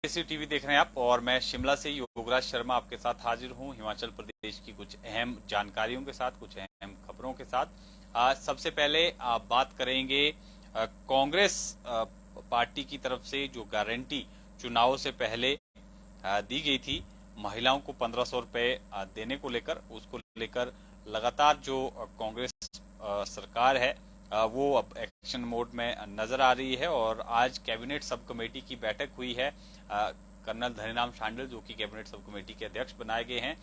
AC TV देख रहे हैं आप और मैं शिमला से योगराज शर्मा आपके साथ हाजिर हूं हिमाचल प्रदेश की कुछ अहम जानकारियों के साथ, कुछ अहम खबरों के साथ। आज सबसे पहले आप बात करेंगे कांग्रेस पार्टी की तरफ से जो गारंटी चुनाव से पहले दी गई थी महिलाओं को 1500 रुपए देने को लेकर, उसको लेकर लगातार जो कांग्रेस सरकार है वो अब एक्शन मोड में नजर आ रही है। और आज कैबिनेट सब कमेटी की बैठक हुई है। कर्नल धनीराम शांडिल जो कि कैबिनेट सब कमेटी के अध्यक्ष बनाए गए हैं,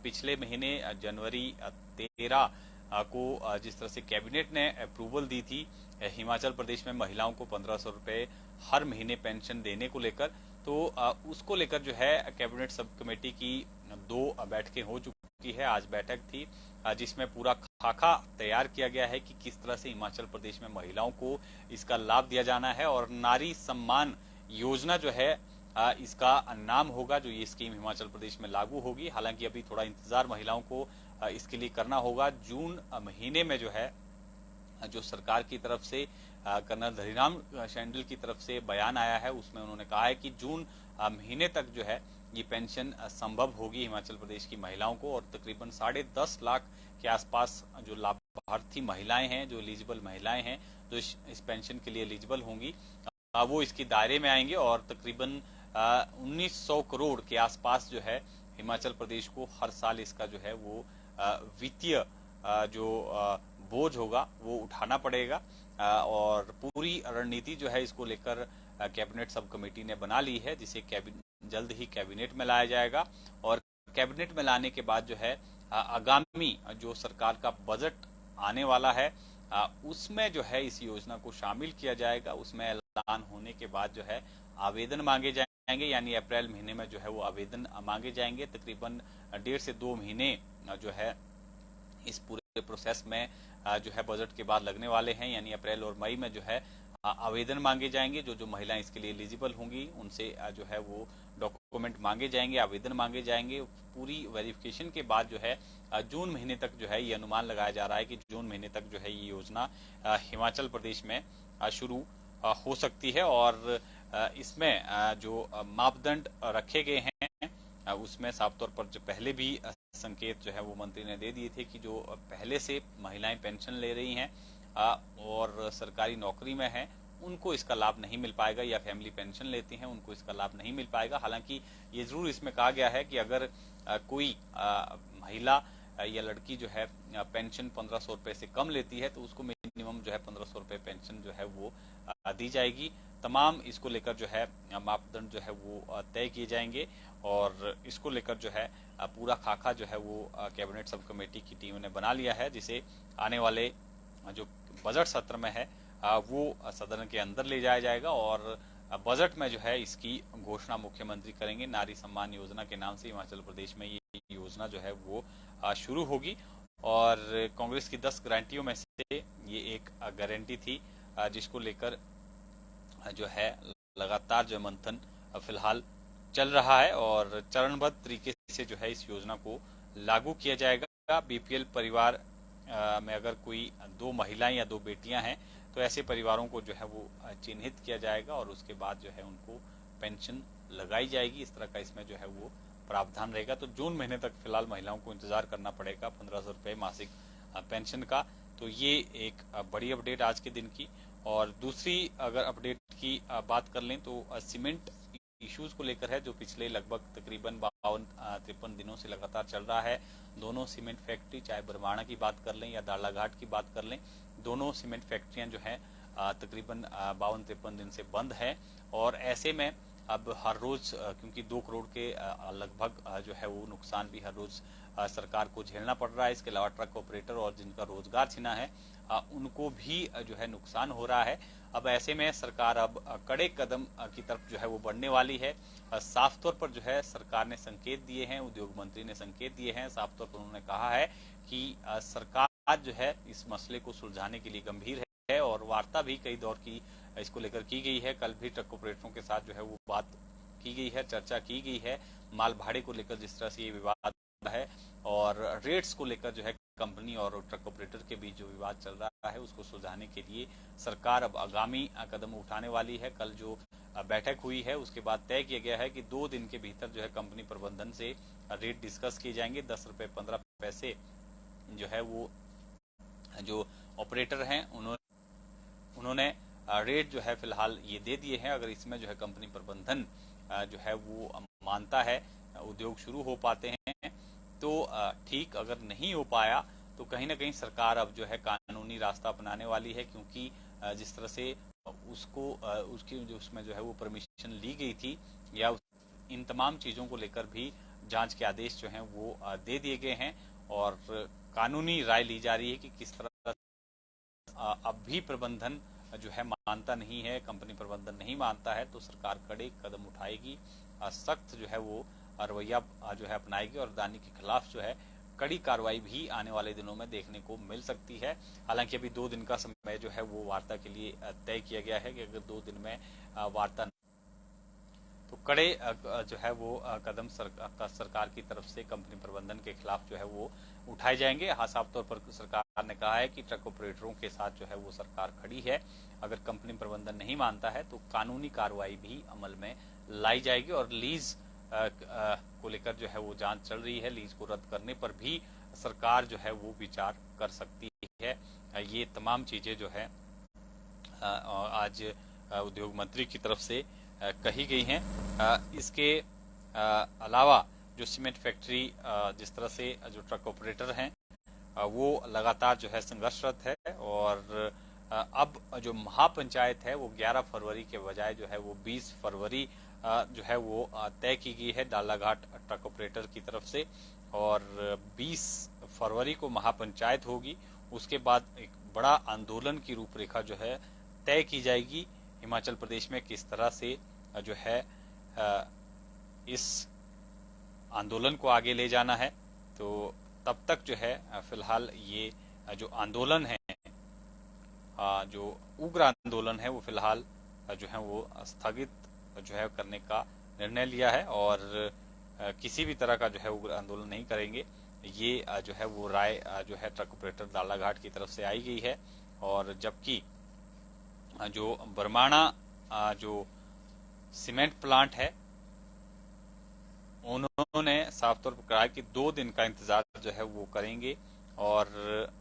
पिछले महीने जनवरी 13 को जिस तरह से कैबिनेट ने अप्रूवल दी थी हिमाचल प्रदेश में महिलाओं को 1500 रुपए हर महीने पेंशन देने को लेकर, तो उसको लेकर जो है कैबिनेट सब कमेटी की 2 बैठकें हो चुकी है। आज बैठक थी जिसमें पूरा खाका तैयार किया गया है कि किस तरह से हिमाचल प्रदेश में महिलाओं को इसका लाभ दिया जाना है। और नारी सम्मान योजना जो है इसका नाम होगा जो ये स्कीम हिमाचल प्रदेश में लागू होगी। हालांकि अभी थोड़ा इंतजार महिलाओं को इसके लिए करना होगा। जून महीने में जो है जो सरकार की तरफ से कर्नल धनीराम शांडिल की तरफ से बयान आया है उसमें उन्होंने कहा है कि जून महीने तक जो है ये पेंशन संभव होगी हिमाचल प्रदेश की महिलाओं को। और तकरीबन 10.5 लाख के आसपास जो लाभार्थी महिलाएं हैं, जो एलिजिबल महिलाएं हैं, जो इस पेंशन के लिए एलिजिबल होंगी, वो इसके दायरे में आएंगे। और तकरीबन 1900 करोड़ के आसपास जो है हिमाचल प्रदेश को हर साल इसका जो है वो वित्तीय जो बोझ होगा वो उठाना पड़ेगा। और पूरी रणनीति जो है इसको लेकर कैबिनेट सब कमेटी ने बना ली है, जिसे जल्द ही कैबिनेट में लाया जाएगा। और कैबिनेट में लाने के बाद जो है आगामी जो सरकार का बजट आने वाला है उसमें जो है इस योजना को शामिल किया जाएगा। उसमें ऐलान होने के बाद जो है आवेदन मांगे जाएंगे, यानी अप्रैल महीने में जो है वो आवेदन मांगे जाएंगे। तकरीबन 1.5 से 2 महीने जो है इस पूरे प्रोसेस में जो है बजट के बाद लगने वाले हैं, यानी अप्रैल और मई में जो है आवेदन मांगे जाएंगे। जो जो महिलाएं इसके लिए एलिजिबल होंगी उनसे जो है वो डॉक्यूमेंट मांगे जाएंगे, आवेदन मांगे जाएंगे। पूरी वेरिफिकेशन के बाद जो है जून महीने तक जो है ये अनुमान लगाया जा रहा है कि जून महीने तक जो है ये योजना हिमाचल प्रदेश में शुरू हो सकती है। और इसमें जो मापदंड रखे गए हैं उसमें साफ तौर पर जो पहले भी संकेत जो है वो मंत्री ने दे दिए थे कि जो पहले से महिलाएं पेंशन ले रही हैं और सरकारी नौकरी में हैं उनको इसका लाभ नहीं मिल पाएगा, या फैमिली पेंशन लेती हैं उनको इसका लाभ नहीं मिल पाएगा। हालांकि ये जरूर इसमें कहा गया है कि अगर कोई महिला या लड़की जो है पेंशन 1500 रुपए से कम लेती है तो उसको मिनिमम जो है 1500 रुपए पेंशन जो है वो दी जाएगी। तमाम इसको लेकर जो है मापदंड जो है वो तय किए जाएंगे। और इसको लेकर जो है पूरा खाका जो है वो कैबिनेट सब कमेटी की टीम ने बना लिया है, जिसे आने वाले जो बजट सत्र में है वो सदन के अंदर ले जाया जाएगा। और बजट में जो है इसकी घोषणा मुख्यमंत्री करेंगे। नारी सम्मान योजना के नाम से हिमाचल प्रदेश में ये योजना जो है वो शुरू होगी। और कांग्रेस की 10 गारंटियों में से ये एक गारंटी थी जिसको लेकर जो है लगातार जो मंथन फिलहाल चल रहा है। और चरणबद्ध तरीके से जो है इस योजना को लागू किया जाएगा। बीपीएल परिवार में अगर कोई 2 महिलाएं या 2 बेटियां हैं तो ऐसे परिवारों को जो है वो चिन्हित किया जाएगा और उसके बाद जो है उनको पेंशन लगाई जाएगी। इस तरह का इसमें जो है वो प्रावधान रहेगा। तो जून महीने तक फिलहाल महिलाओं को इंतजार करना पड़ेगा 1500 रुपए मासिक पेंशन का। तो ये एक बड़ी अपडेट आज के दिन की। और दूसरी अगर अपडेट की बात कर लें तो सीमेंट इश्यूज को लेकर है, जो पिछले लगभग तकरीबन 52-53 दिनों से लगातार चल रहा है। दोनों सीमेंट फैक्ट्री, चाहे बरवाणा की बात कर लें या दालाघाट की बात कर लें, दोनों सीमेंट फैक्ट्रियां जो हैं तकरीबन 52-53 दिन से बंद है। और ऐसे में अब हर रोज क्योंकि 2 करोड़ के लगभग जो है वो नुकसान भी हर रोज सरकार को झेलना पड़ रहा है। इसके अलावा ट्रक ऑपरेटर और जिनका रोजगार छिना है उनको भी जो है नुकसान हो रहा है। अब ऐसे में सरकार अब कड़े कदम की तरफ जो है वो बढ़ने वाली है। साफ तौर पर जो है सरकार ने संकेत दिए हैं, उद्योग मंत्री ने संकेत दिए हैं। साफ तौर पर उन्होंने कहा है कि सरकार जो है इस मसले को सुलझाने के लिए गंभीर है। और वार्ता भी कई दौर की इसको लेकर की गई है। कल भी ट्रक ऑपरेटरों के साथ जो है वो बात की गई है, चर्चा की गई है। माल भाड़े को लेकर जिस तरह से ये विवाद है और रेट्स को लेकर जो है कंपनी और ट्रक ऑपरेटर के बीच जो विवाद चल रहा है उसको सुलझाने के लिए सरकार अब आगामी कदम उठाने वाली है। कल जो बैठक हुई है उसके बाद तय किया गया है कि 2 दिन के भीतर जो है कंपनी प्रबंधन से रेट डिस्कस किए जाएंगे। 10 रुपए 15 पैसे जो है वो जो ऑपरेटर हैं उन्होंने रेट जो है फिलहाल ये दे दिए हैं। अगर इसमें जो है कंपनी प्रबंधन जो है वो मानता है, उद्योग शुरू हो पाते हैं तो ठीक, अगर नहीं हो पाया तो कहीं ना कहीं सरकार अब जो है कानूनी रास्ता अपनाने वाली है, क्योंकि जिस तरह से उसको उसकी जो उसमें जो है वो परमिशन ली गई थी या इन तमाम चीजों को लेकर भी जांच के आदेश जो हैं वो दे दिए गए हैं और कानूनी राय ली जा रही है कि किस तरह अब भी प्रबंधन जो है मानता नहीं है, कंपनी प्रबंधन नहीं मानता है तो सरकार कड़े कदम उठाएगी, सख्त जो है वो रवैया जो है अपनाएगी और अदानी के खिलाफ जो है कड़ी कार्रवाई भी आने वाले दिनों में देखने को मिल सकती है। हालांकि अभी 2 दिन का समय जो है वो वार्ता के लिए तय किया गया है कि अगर 2 दिन में वार्ता तो कड़े जो है वो कदम सरकार की तरफ से कंपनी प्रबंधन के खिलाफ जो है वो उठाए जाएंगे। हाँ, साफ तौर पर सरकार ने कहा है कि ट्रक ऑपरेटरों के साथ जो है वो सरकार खड़ी है। अगर कंपनी प्रबंधन नहीं मानता है तो कानूनी कार्रवाई भी अमल में लाई जाएगी और लीज को लेकर जो है वो जांच चल रही है। लीज को रद्द करने पर भी सरकार जो है वो विचार कर सकती है। ये तमाम चीजें जो है आज उद्योग मंत्री की तरफ से कही गई हैं। इसके अलावा जो सीमेंट फैक्ट्री जिस तरह से जो ट्रक ऑपरेटर हैं वो लगातार जो है संघर्षरत है और अब जो महापंचायत है वो 11 फरवरी के बजाय जो है वो 20 फरवरी जो है वो तय की गई है डालाघाट ट्रक ऑपरेटर की तरफ से और 20 फरवरी को महापंचायत होगी। उसके बाद एक बड़ा आंदोलन की रूपरेखा जो है तय की जाएगी हिमाचल प्रदेश में किस तरह से जो है इस आंदोलन को आगे ले जाना है। तो तब तक जो है फिलहाल ये जो आंदोलन है, जो उग्र आंदोलन है वो फिलहाल जो है वो स्थगित जो है करने का निर्णय लिया है और किसी भी तरह का जो है उग्र आंदोलन नहीं करेंगे। ये जो है वो राय जो है ट्रक ऑपरेटर डालाघाट की तरफ से आई गई है और जबकि जो बरमाणा जो सीमेंट प्लांट है उन्होंने साफ तौर पर कहा कि 2 दिन का इंतजार जो है वो करेंगे और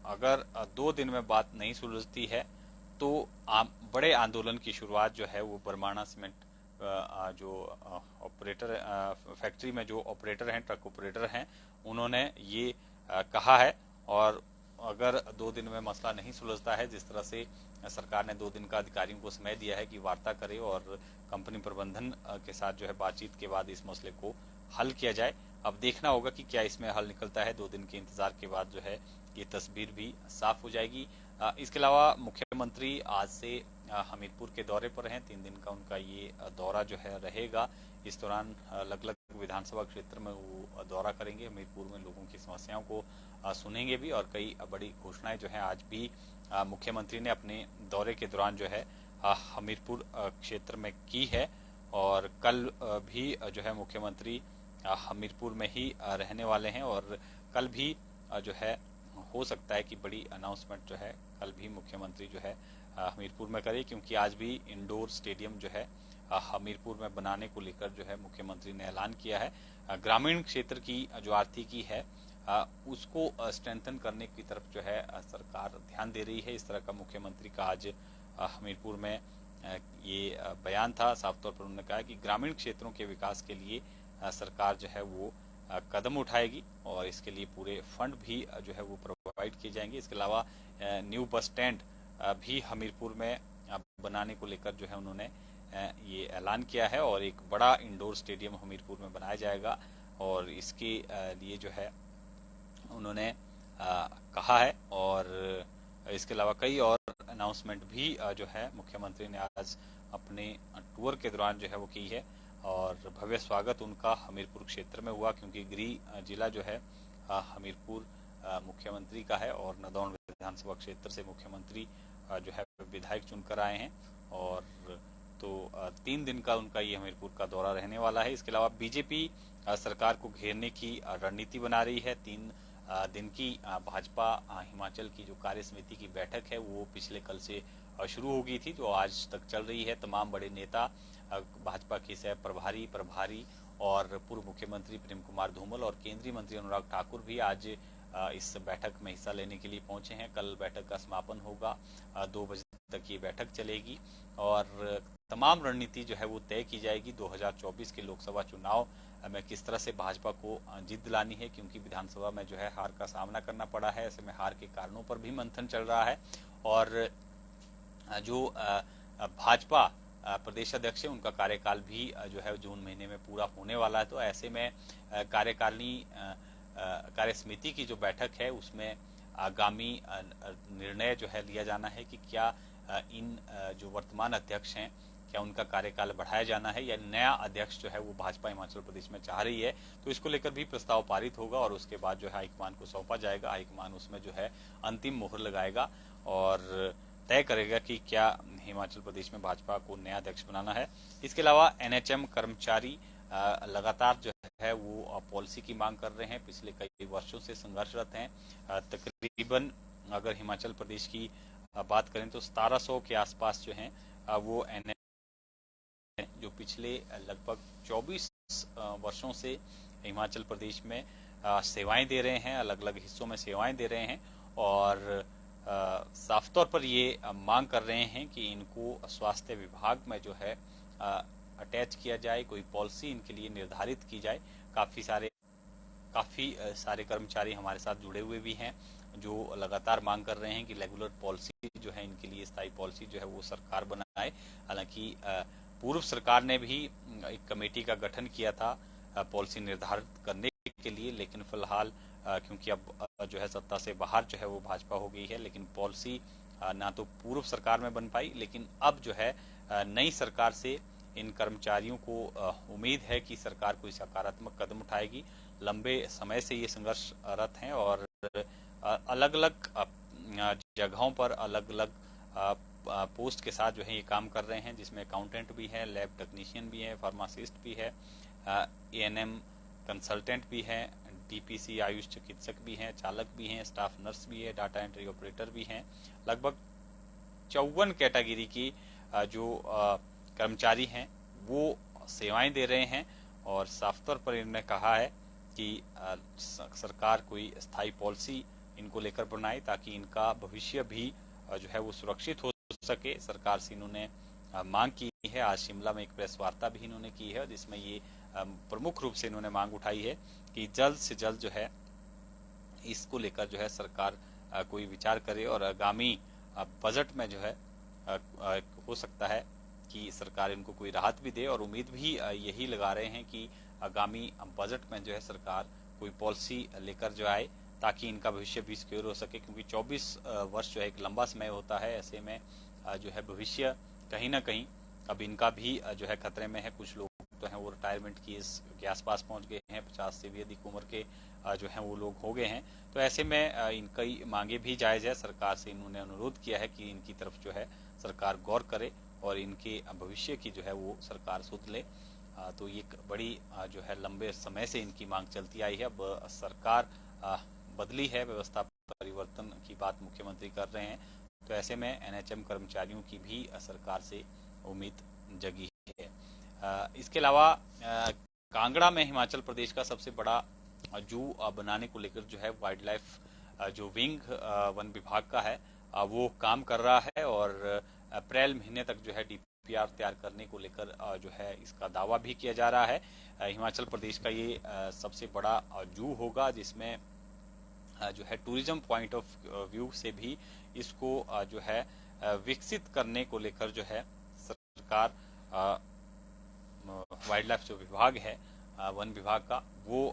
अगर 2 दिन में बात नहीं सुलझती है तो बड़े आंदोलन की शुरुआत जो है वो बरमाणा सीमेंट जो ऑपरेटर फैक्ट्री में जो ऑपरेटर हैं, ट्रक ऑपरेटर हैं, उन्होंने ये कहा है। और अगर 2 दिन में मसला नहीं सुलझता है, जिस तरह से सरकार ने 2 दिन का अधिकारियों को समय दिया है कि वार्ता करे और कंपनी प्रबंधन के साथ जो है बातचीत के बाद इस मसले को हल किया जाए। अब देखना होगा कि क्या इसमें हल निकलता है। 2 दिन के इंतजार के बाद जो है ये तस्वीर भी साफ हो जाएगी। इसके अलावा मुख्यमंत्री आज से हमीरपुर के दौरे पर हैं। 3 दिन का उनका ये दौरा जो है रहेगा। इस दौरान अलग अलग विधानसभा क्षेत्र में वो दौरा करेंगे, हमीरपुर में लोगों की समस्याओं को सुनेंगे भी और कई बड़ी घोषणाएं जो है आज भी मुख्यमंत्री ने अपने दौरे के दौरान जो है हमीरपुर क्षेत्र में की है और कल भी जो है मुख्यमंत्री हमीरपुर में ही रहने वाले हैं और कल भी जो है हो सकता है कि बड़ी अनाउंसमेंट जो है कल भी मुख्यमंत्री जो है हमीरपुर में करे, क्योंकि आज भी इंडोर स्टेडियम जो है हमीरपुर में बनाने को लेकर जो है मुख्यमंत्री ने ऐलान किया है। ग्रामीण क्षेत्र की जो आर्थिकी है उसको स्ट्रेंथन करने की तरफ जो है सरकार ध्यान दे रही है। इस तरह का मुख्यमंत्री का आज हमीरपुर में ये बयान था। साफ तौर पर उन्होंने कहा कि ग्रामीण क्षेत्रों के विकास के लिए सरकार जो है वो कदम उठाएगी और इसके लिए पूरे फंड भी जो है वो प्रोवाइड किए जाएंगे। इसके अलावा न्यू बस स्टैंड भी हमीरपुर में बनाने को लेकर जो है उन्होंने ये ऐलान किया है और एक बड़ा इंडोर स्टेडियम हमीरपुर में बनाया जाएगा और इसके लिए जो है उन्होंने कहा है। और इसके अलावा कई और अनाउंसमेंट भी जो है मुख्यमंत्री ने आज अपने टूर के दौरान जो है वो की है और भव्य स्वागत उनका हमीरपुर क्षेत्र में हुआ, क्योंकि गृह जिला जो है हमीरपुर मुख्यमंत्री का है और नदौन विधानसभा क्षेत्र से मुख्यमंत्री जो है विधायक चुनकर आए हैं और तो 3 दिन का उनका ये हमीरपुर का दौरा रहने वाला है। इसके अलावा बीजेपी सरकार को घेरने की रणनीति बना रही है। 3 दिन की भाजपा हिमाचल की जो कार्य समिति की बैठक है वो पिछले कल से शुरू हो गई थी, जो आज तक चल रही है। तमाम बड़े नेता, भाजपा के सह प्रभारी और पूर्व मुख्यमंत्री प्रेम कुमार धूमल और केंद्रीय मंत्री अनुराग ठाकुर भी आज इस बैठक में हिस्सा लेने के लिए पहुंचे हैं। कल बैठक का समापन होगा, 2 बजे तक ये बैठक चलेगी और तमाम रणनीति जो है वो तय की जाएगी 2024 के लोकसभा चुनाव में किस तरह से भाजपा को जीत दिलानी है, क्योंकि विधानसभा में जो है हार का सामना करना पड़ा है। ऐसे में हार के कारणों पर भी मंथन चल रहा है और जो भाजपा प्रदेश अध्यक्ष है उनका कार्यकाल भी जो है जून महीने में पूरा होने वाला है। तो ऐसे में कार्यकारिणी कार्य समिति की जो बैठक है उसमें आगामी निर्णय जो है लिया जाना है कि क्या इन जो वर्तमान अध्यक्ष हैं क्या उनका कार्यकाल बढ़ाया जाना है या नया अध्यक्ष जो है वो भाजपा हिमाचल प्रदेश में चाह रही है। तो इसको लेकर भी प्रस्ताव पारित होगा और उसके बाद जो है हाईकमान को सौंपा जाएगा। हाईकमान उसमें जो है अंतिम मोहर लगाएगा और तय करेगा कि क्या हिमाचल प्रदेश में भाजपा को नया अध्यक्ष बनाना है। इसके अलावा एनएचएम कर्मचारी लगातार जो है वो पॉलिसी की मांग कर रहे हैं, पिछले कई वर्षों से संघर्षरत हैं। तकरीबन अगर हिमाचल प्रदेश की बात करें तो 1700 के आसपास जो हैं वो एनएचएम जो पिछले लगभग 24 वर्षों से हिमाचल प्रदेश में सेवाएं दे रहे हैं, अलग अलग हिस्सों में सेवाएं दे रहे हैं और साफ तौर पर ये मांग कर रहे हैं कि इनको स्वास्थ्य विभाग में जो है अटैच किया जाए, कोई पॉलिसी इनके लिए निर्धारित की जाए। काफी सारे कर्मचारी हमारे साथ जुड़े हुए भी हैं जो लगातार मांग कर रहे हैं कि रेगुलर पॉलिसी जो है इनके लिए स्थायी पॉलिसी जो है वो सरकार बनाए। हालांकि पूर्व सरकार ने भी एक कमेटी का गठन किया था पॉलिसी निर्धारित करने के लिए, लेकिन फिलहाल क्योंकि अब जो है सत्ता से बाहर जो है वो भाजपा हो गई है, लेकिन पॉलिसी ना तो पूर्व सरकार में बन पाई, लेकिन अब जो है नई सरकार से इन कर्मचारियों को उम्मीद है कि सरकार कोई सकारात्मक कदम उठाएगी। लंबे समय से ये संघर्षरत हैं और अलग अलग जगहों पर अलग अलग पोस्ट के साथ जो है ये काम कर रहे हैं, जिसमें अकाउंटेंट भी है, लैब टेक्नीशियन भी है, फार्मासिस्ट भी है, एएनएम कंसल्टेंट भी है, डीपीसी आयुष चिकित्सक भी हैं, चालक भी हैं, स्टाफ नर्स भी है, डाटा एंट्री ऑपरेटर भी हैं। लगभग 54 कैटेगरी की जो कर्मचारी हैं वो सेवाएं दे रहे हैं और साफ तौर पर इन्होंने कहा है कि सरकार कोई स्थायी पॉलिसी इनको लेकर बनाए ताकि इनका भविष्य भी जो है वो सुरक्षित हो सके। सरकार से इन्होंने मांग की है। आज शिमला में एक प्रेस वार्ता भी इन्होंने की है जिसमें ये प्रमुख रूप से इन्होंने मांग उठाई है कि जल्द से जल्द जो है इसको लेकर जो है सरकार कोई विचार करे और आगामी बजट में जो है हो सकता है कि सरकार इनको कोई राहत भी दे और उम्मीद भी यही लगा रहे हैं कि आगामी बजट में जो है सरकार कोई पॉलिसी लेकर जो आए ताकि इनका भविष्य भी सिक्योर हो सके, क्योंकि 24 वर्ष जो है एक लंबा समय होता है। ऐसे में जो है भविष्य कहीं ना कहीं अब इनका भी जो है खतरे में है। कुछ लोग तो हैं वो रिटायरमेंट की के आसपास पहुंच गए हैं, 50 से भी अधिक उम्र के जो हैं वो लोग हो गए हैं। तो ऐसे में इनकी मांगे भी जायज है। सरकार से इन्होंने अनुरोध किया है कि इनकी तरफ जो है सरकार गौर करे और इनके भविष्य की जो है वो सरकार सुध ले। तो ये बड़ी जो है लंबे समय से इनकी मांग चलती आई है। अब सरकार बदली है, व्यवस्था परिवर्तन की बात मुख्यमंत्री कर रहे हैं, तो ऐसे में एनएचएम कर्मचारियों की भी सरकार से उम्मीद जगी है। इसके अलावा कांगड़ा में हिमाचल प्रदेश का सबसे बड़ा जू बनाने को लेकर जो है वाइल्ड लाइफ जो विंग वन विभाग का है वो काम कर रहा है और अप्रैल महीने तक जो है डीपीआर तैयार करने को लेकर जो है इसका दावा भी किया जा रहा है। हिमाचल प्रदेश का ये सबसे बड़ा जू होगा जिसमें जो है टूरिज्म पॉइंट ऑफ व्यू से भी इसको जो है विकसित करने को लेकर जो है सरकार वाइल्ड लाइफ जो विभाग है वन विभाग का वो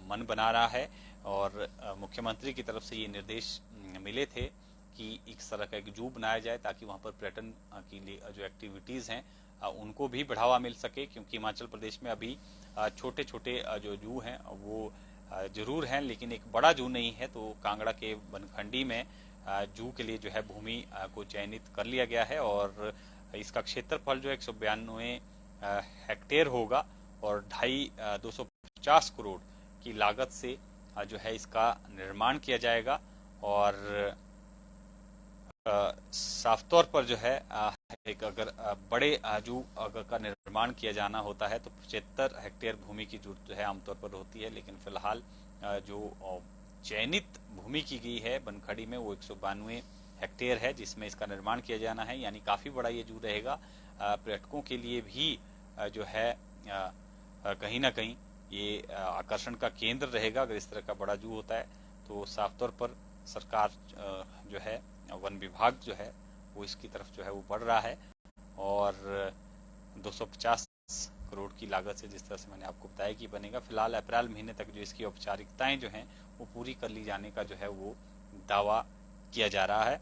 मन बना रहा है और मुख्यमंत्री की तरफ से ये निर्देश मिले थे कि इस तरह का एक जू बनाया जाए ताकि वहां पर पर्यटन की जो एक्टिविटीज हैं उनको भी बढ़ावा मिल सके, क्योंकि हिमाचल प्रदेश में अभी छोटे छोटे जो जू हैं वो जरूर हैं लेकिन एक बड़ा जू नहीं है। तो कांगड़ा के बनखंडी में जू के लिए जो है भूमि को चयनित कर लिया गया है और इसका क्षेत्रफल जो 192 हेक्टेयर होगा और 250 करोड़ की लागत से जो है इसका निर्माण किया जाएगा। और साफ तौर पर जो है एक अगर बड़े जू अगर का निर्माण किया जाना होता है तो 75 हेक्टेयर भूमि की जरूरत जो है आमतौर पर होती है, लेकिन फिलहाल जो चयनित भूमि की गई है बनखड़ी में वो 192 हेक्टेयर है जिसमें इसका निर्माण किया जाना है। यानी काफी बड़ा ये जू रहेगा। पर्यटकों के लिए भी जो है कहीं ना कहीं ये आकर्षण का केंद्र रहेगा। अगर इस तरह का बड़ा जू होता है तो साफ तौर पर सरकार जो है वन विभाग जो है वो इसकी तरफ जो है वो बढ़ रहा है। और 250 करोड़ की लागत से जिस तरह से मैंने आपको बताया कि बनेगा, फिलहाल अप्रैल महीने तक जो इसकी औपचारिकताएं जो हैं वो पूरी कर ली जाने का जो है वो दावा किया जा रहा है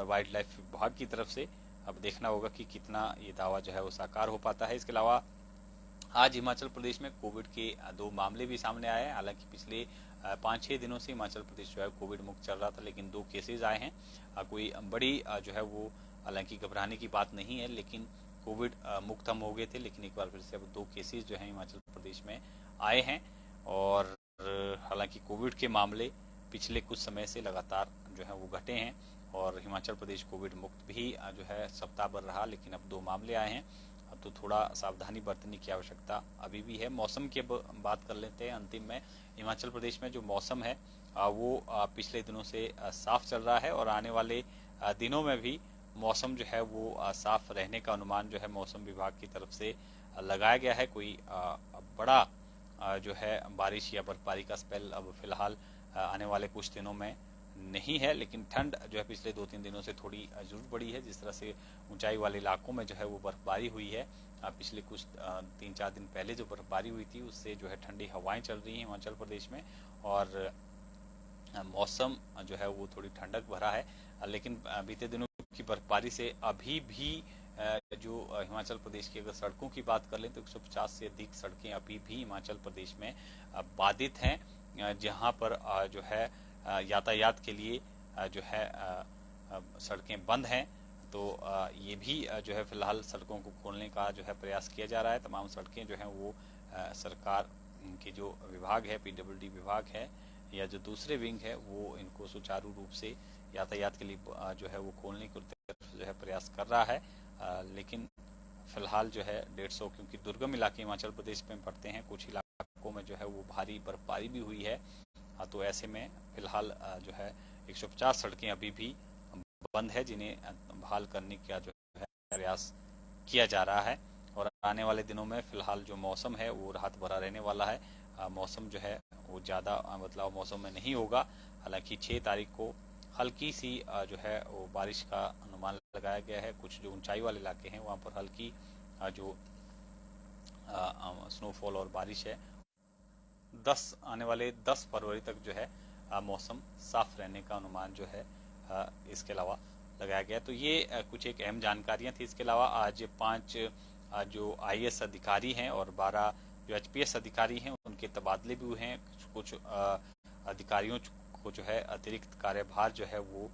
वाइल्ड लाइफ विभाग की तरफ से। अब देखना होगा कि कितना ये दावा जो है वो साकार हो पाता है। इसके अलावा आज हिमाचल प्रदेश में कोविड के 2 मामले भी सामने आए हैं। हालांकि पिछले 5-6 दिनों से हिमाचल प्रदेश जो है कोविड मुक्त चल रहा था, लेकिन 2 केसेस आए हैं। कोई बड़ी जो है वो हालांकि घबराने की बात नहीं है, लेकिन कोविड मुक्त हम हो गए थे, लेकिन एक बार फिर से अब 2 केसेस जो है हिमाचल प्रदेश में आए हैं। और हालांकि कोविड के मामले पिछले कुछ समय से लगातार जो है वो घटे हैं और हिमाचल प्रदेश कोविड मुक्त भी जो है सप्ताह भर रहा, लेकिन अब 2 मामले आए हैं तो थोड़ा सावधानी बरतने की आवश्यकता अभी भी है। मौसम की बात कर लेते हैं अंतिम में। हिमाचल प्रदेश में जो मौसम है वो पिछले दिनों से साफ चल रहा है और आने वाले दिनों में भी मौसम जो है वो साफ रहने का अनुमान जो है मौसम विभाग की तरफ से लगाया गया है। कोई बड़ा जो है बारिश या बर्फबारी का स्पेल अब फिलहाल आने वाले कुछ दिनों में नहीं है, लेकिन ठंड जो है पिछले 2-3 दिनों से थोड़ी जरूर बढ़ी है। जिस तरह से ऊंचाई वाले इलाकों में जो है वो बर्फबारी हुई है, पिछले कुछ 3-4 दिन पहले जो बर्फबारी हुई थी उससे जो है ठंडी हवाएं चल रही हैं हिमाचल प्रदेश में और मौसम जो है वो थोड़ी ठंडक भरा है। लेकिन बीते दिनों की बर्फबारी से अभी भी जो हिमाचल प्रदेश की अगर सड़कों की बात कर लें तो 150 से अधिक सड़कें अभी भी हिमाचल प्रदेश में बाधित हैं, जहां पर जो है यातायात के लिए जो है सड़कें बंद हैं। तो ये भी जो है फिलहाल सड़कों को खोलने का जो है प्रयास किया जा रहा है। तमाम सड़कें जो हैं वो सरकार के जो विभाग है, पीडब्ल्यूडी विभाग है या जो दूसरे विंग है वो इनको सुचारू रूप से यातायात के लिए जो है वो खोलने की तरफ जो है प्रयास कर रहा है। लेकिन फिलहाल जो है 150, क्योंकि दुर्गम इलाके हिमाचल प्रदेश में पड़ते हैं, कुछ इलाकों में जो है वो भारी बर्फबारी भी हुई है। तो ऐसे में फिलहाल जो है 150 सड़कें अभी भी बंद है जिन्हें बहाल करने का जो है प्रयास किया जा रहा है। और आने वाले दिनों में फिलहाल जो मौसम है वो राहत भरा रहने वाला है। मौसम जो है वो ज़्यादा बदलाव मौसम में नहीं होगा। हालांकि 6 तारीख को हल्की सी जो है वो बारिश का अनुमान लगाया गया है। कुछ जो ऊंचाई वाले इलाके हैं वहाँ पर हल्की जो स्नोफॉल और बारिश है। आने वाले 10 फरवरी तक जो है मौसम साफ रहने का अनुमान जो है इसके अलावा लगाया गया। तो ये कुछ एक अहम जानकारियां थी। इसके अलावा आज 5 जो आईएएस अधिकारी हैं और 12 जो एचपीएस अधिकारी हैं उनके तबादले भी हुए हैं। कुछ अधिकारियों को जो है अतिरिक्त कार्यभार जो है वो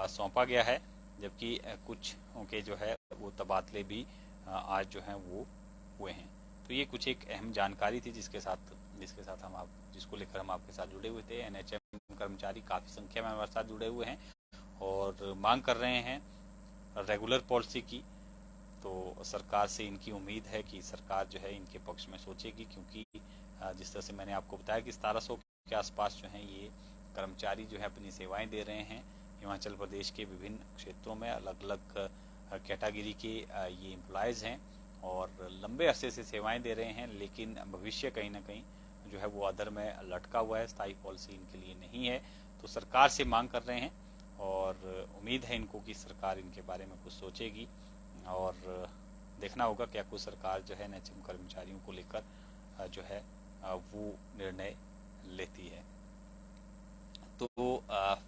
सौंपा गया है, जबकि कुछ के जो है वो तबादले भी आज जो है वो हुए हैं। तो ये कुछ एक अहम जानकारी थी जिसके साथ जिसको लेकर हम आपके साथ जुड़े हुए थे। एनएचएम कर्मचारी काफी संख्या में हमारे साथ जुड़े हुए हैं और मांग कर रहे हैं रेगुलर पॉलिसी की। तो सरकार से इनकी उम्मीद है कि सरकार जो है इनके पक्ष में सोचेगी, क्योंकि जिस तरह से मैंने आपको बताया कि 1700 के आसपास जो है ये कर्मचारी जो है अपनी सेवाएं दे रहे हैं हिमाचल प्रदेश के विभिन्न क्षेत्रों में। अलग अलग कैटेगरी के ये एम्प्लॉयज हैं और लंबे अरसे से सेवाएं दे रहे हैं, लेकिन भविष्य कहीं ना कहीं जो है वो अधर में लटका हुआ है। स्थायी पॉलिसी इनके लिए नहीं है। तो सरकार से मांग कर रहे हैं और उम्मीद है इनको कि सरकार इनके बारे में कुछ सोचेगी और देखना होगा क्या कुछ सरकार जो है एनएचएम कर्मचारियों को लेकर जो है वो निर्णय लेती है। तो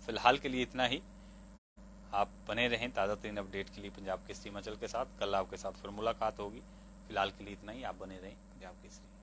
फिलहाल के लिए इतना ही। आप बने रहें ताज़ा तरीन अपडेट के लिए पंजाब केसरी हिमाचल के साथ। कल आपके साथ फिर मुलाकात होगी। फिलहाल के लिए इतना ही। आप बने रहें पंजाब केसरी।